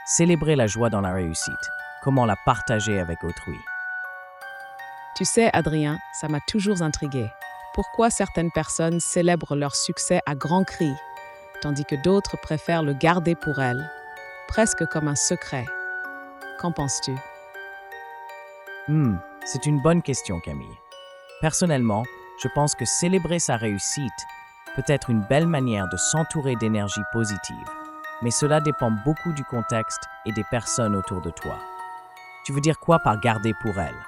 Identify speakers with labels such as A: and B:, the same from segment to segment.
A: Célébrer la joie dans la réussite. Comment la partager avec autrui?
B: Tu sais, Adrien, ça m'a toujours intrigué. Pourquoi certaines personnes célèbrent leur succès à grands cris, tandis que d'autres préfèrent le garder pour elles, presque comme un secret? Qu'en penses-tu?
A: C'est une bonne question, Camille. Personnellement, je pense que célébrer sa réussite peut être une belle manière de s'entourer d'énergie positive, mais cela dépend beaucoup du contexte et des personnes autour de toi. Tu veux dire quoi par garder pour elles?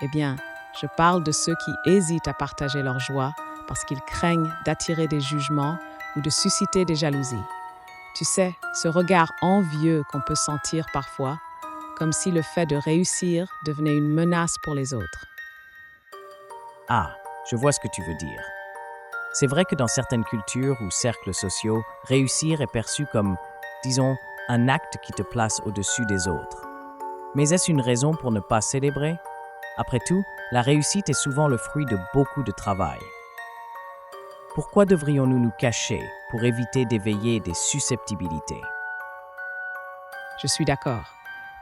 B: Eh bien, je parle de ceux qui hésitent à partager leur joie parce qu'ils craignent d'attirer des jugements ou de susciter des jalousies. Tu sais, ce regard envieux qu'on peut sentir parfois, comme si le fait de réussir devenait une menace pour les autres.
A: Ah, je vois ce que tu veux dire. C'est vrai que dans certaines cultures ou cercles sociaux, réussir est perçu comme, disons, un acte qui te place au-dessus des autres. Mais est-ce une raison pour ne pas célébrer? Après tout, la réussite est souvent le fruit de beaucoup de travail. Pourquoi devrions-nous nous cacher pour éviter d'éveiller des susceptibilités?
B: Je suis d'accord,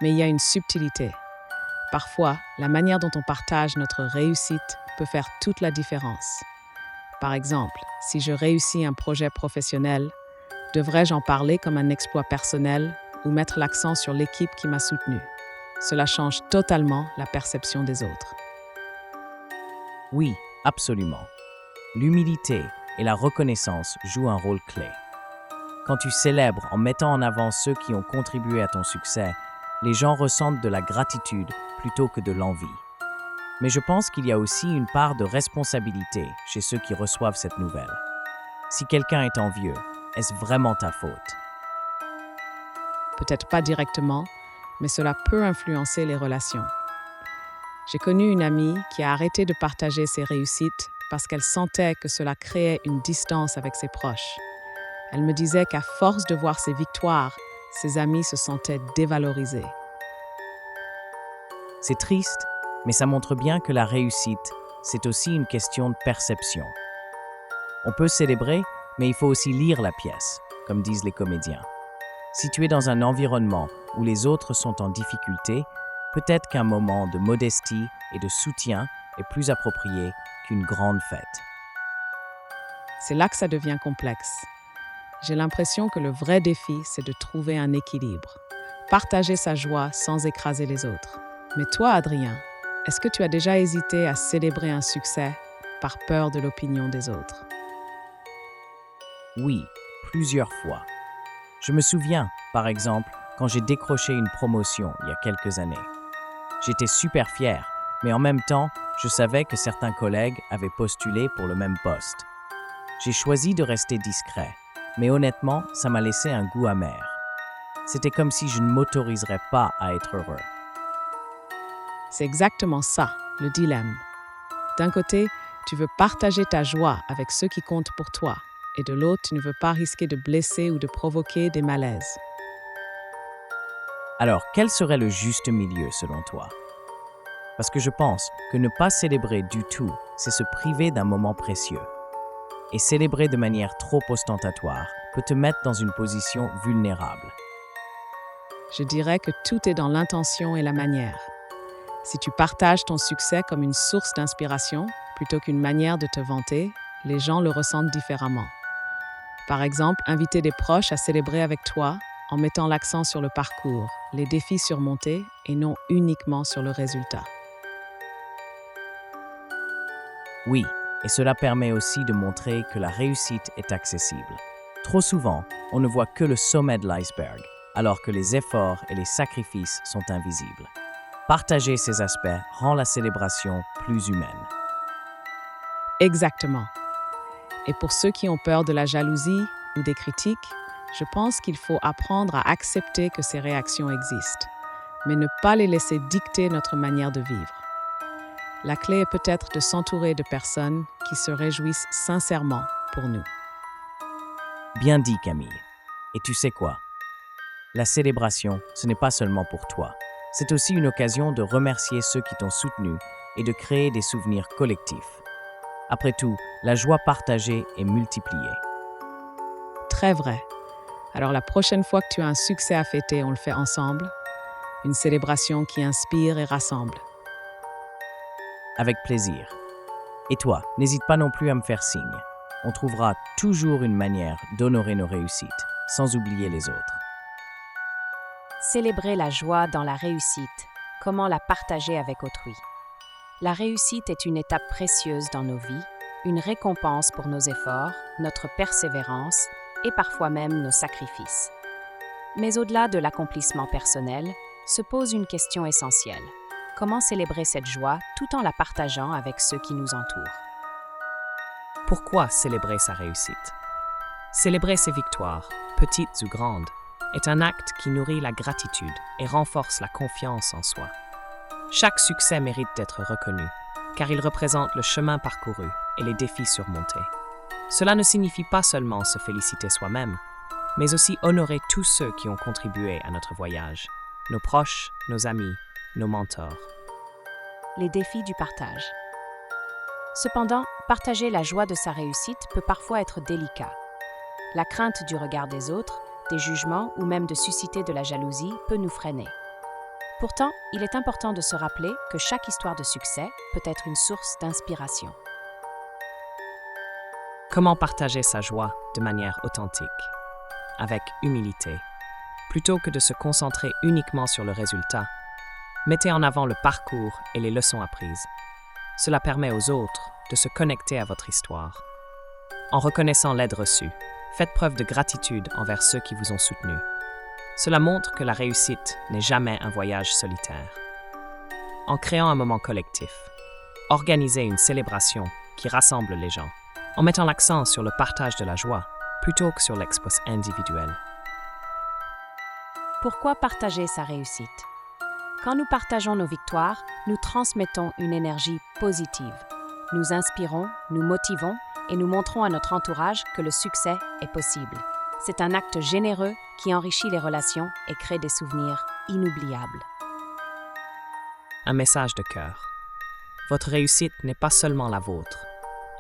B: mais il y a une subtilité. Parfois, la manière dont on partage notre réussite peut faire toute la différence. Par exemple, si je réussis un projet professionnel, devrais-je en parler comme un exploit personnel ou mettre l'accent sur l'équipe qui m'a soutenu? Cela change totalement la perception des autres.
A: Oui, absolument. L'humilité et la reconnaissance jouent un rôle clé. Quand tu célèbres en mettant en avant ceux qui ont contribué à ton succès, les gens ressentent de la gratitude plutôt que de l'envie. Mais je pense qu'il y a aussi une part de responsabilité chez ceux qui reçoivent cette nouvelle. Si quelqu'un est envieux, est-ce vraiment ta faute?
B: Peut-être pas directement, mais cela peut influencer les relations. J'ai connu une amie qui a arrêté de partager ses réussites parce qu'elle sentait que cela créait une distance avec ses proches. Elle me disait qu'à force de voir ses victoires, ses amis se sentaient dévalorisés.
A: C'est triste, mais ça montre bien que la réussite, c'est aussi une question de perception. On peut célébrer, mais il faut aussi lire la pièce, comme disent les comédiens. Si tu es dans un environnement où les autres sont en difficulté, peut-être qu'un moment de modestie et de soutien est plus approprié qu'une grande fête.
B: C'est là que ça devient complexe. J'ai l'impression que le vrai défi, c'est de trouver un équilibre. Partager sa joie sans écraser les autres. Mais toi, Adrien, est-ce que tu as déjà hésité à célébrer un succès par peur de l'opinion des autres?
A: Oui, plusieurs fois. Je me souviens, par exemple, quand j'ai décroché une promotion il y a quelques années. J'étais super fier, mais en même temps, je savais que certains collègues avaient postulé pour le même poste. J'ai choisi de rester discret, mais honnêtement, ça m'a laissé un goût amer. C'était comme si je ne m'autoriserais pas à être heureux.
B: C'est exactement ça, le dilemme. D'un côté, tu veux partager ta joie avec ceux qui comptent pour toi, et de l'autre, tu ne veux pas risquer de blesser ou de provoquer des malaises.
A: Alors, quel serait le juste milieu selon toi? Parce que je pense que ne pas célébrer du tout, c'est se priver d'un moment précieux. Et célébrer de manière trop ostentatoire peut te mettre dans une position vulnérable.
B: Je dirais que tout est dans l'intention et la manière. Si tu partages ton succès comme une source d'inspiration, plutôt qu'une manière de te vanter, les gens le ressentent différemment. Par exemple, inviter des proches à célébrer avec toi en mettant l'accent sur le parcours, les défis surmontés et non uniquement sur le résultat.
A: Oui, et cela permet aussi de montrer que la réussite est accessible. Trop souvent, on ne voit que le sommet de l'iceberg, alors que les efforts et les sacrifices sont invisibles. Partager ces aspects rend la célébration plus humaine.
B: Exactement. Et pour ceux qui ont peur de la jalousie ou des critiques, je pense qu'il faut apprendre à accepter que ces réactions existent, mais ne pas les laisser dicter notre manière de vivre. La clé est peut-être de s'entourer de personnes qui se réjouissent sincèrement pour nous.
A: Bien dit, Camille. Et tu sais quoi? La célébration, ce n'est pas seulement pour toi. C'est aussi une occasion de remercier ceux qui t'ont soutenu et de créer des souvenirs collectifs. Après tout, la joie partagée est multipliée.
B: Très vrai. Alors la prochaine fois que tu as un succès à fêter, on le fait ensemble. Une célébration qui inspire et rassemble.
A: Avec plaisir. Et toi, n'hésite pas non plus à me faire signe. On trouvera toujours une manière d'honorer nos réussites, sans oublier les autres.
C: Célébrer la joie dans la réussite, comment la partager avec autrui. La réussite est une étape précieuse dans nos vies, une récompense pour nos efforts, notre persévérance et parfois même nos sacrifices. Mais au-delà de l'accomplissement personnel, se pose une question essentielle. Comment célébrer cette joie tout en la partageant avec ceux qui nous entourent?
D: Pourquoi célébrer sa réussite? Célébrer ses victoires, petites ou grandes, est un acte qui nourrit la gratitude et renforce la confiance en soi. Chaque succès mérite d'être reconnu, car il représente le chemin parcouru et les défis surmontés. Cela ne signifie pas seulement se féliciter soi-même, mais aussi honorer tous ceux qui ont contribué à notre voyage, nos proches, nos amis, nos mentors.
C: Les défis du partage. Cependant, partager la joie de sa réussite peut parfois être délicat. La crainte du regard des autres, des jugements ou même de susciter de la jalousie peut nous freiner. Pourtant, il est important de se rappeler que chaque histoire de succès peut être une source d'inspiration.
D: Comment partager sa joie de manière authentique, avec humilité? Plutôt que de se concentrer uniquement sur le résultat, mettez en avant le parcours et les leçons apprises. Cela permet aux autres de se connecter à votre histoire. En reconnaissant l'aide reçue, faites preuve de gratitude envers ceux qui vous ont soutenu. Cela montre que la réussite n'est jamais un voyage solitaire. En créant un moment collectif, organisez une célébration qui rassemble les gens, en mettant l'accent sur le partage de la joie plutôt que sur l'exploit individuel.
C: Pourquoi partager sa réussite? Quand nous partageons nos victoires, nous transmettons une énergie positive. Nous inspirons, nous motivons et nous montrons à notre entourage que le succès est possible. C'est un acte généreux qui enrichit les relations et crée des souvenirs inoubliables.
D: Un message de cœur. Votre réussite n'est pas seulement la vôtre.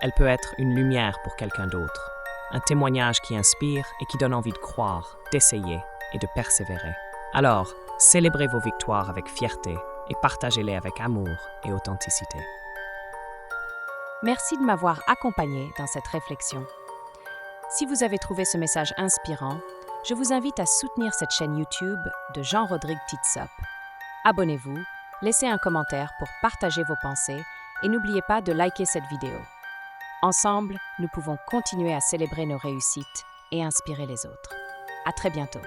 D: Elle peut être une lumière pour quelqu'un d'autre, un témoignage qui inspire et qui donne envie de croire, d'essayer et de persévérer. Alors, célébrez vos victoires avec fierté et partagez-les avec amour et authenticité.
C: Merci de m'avoir accompagné dans cette réflexion. Si vous avez trouvé ce message inspirant, je vous invite à soutenir cette chaîne YouTube de Jean-Rodrigue Titsop. Abonnez-vous, laissez un commentaire pour partager vos pensées et n'oubliez pas de liker cette vidéo. Ensemble, nous pouvons continuer à célébrer nos réussites et inspirer les autres. À très bientôt.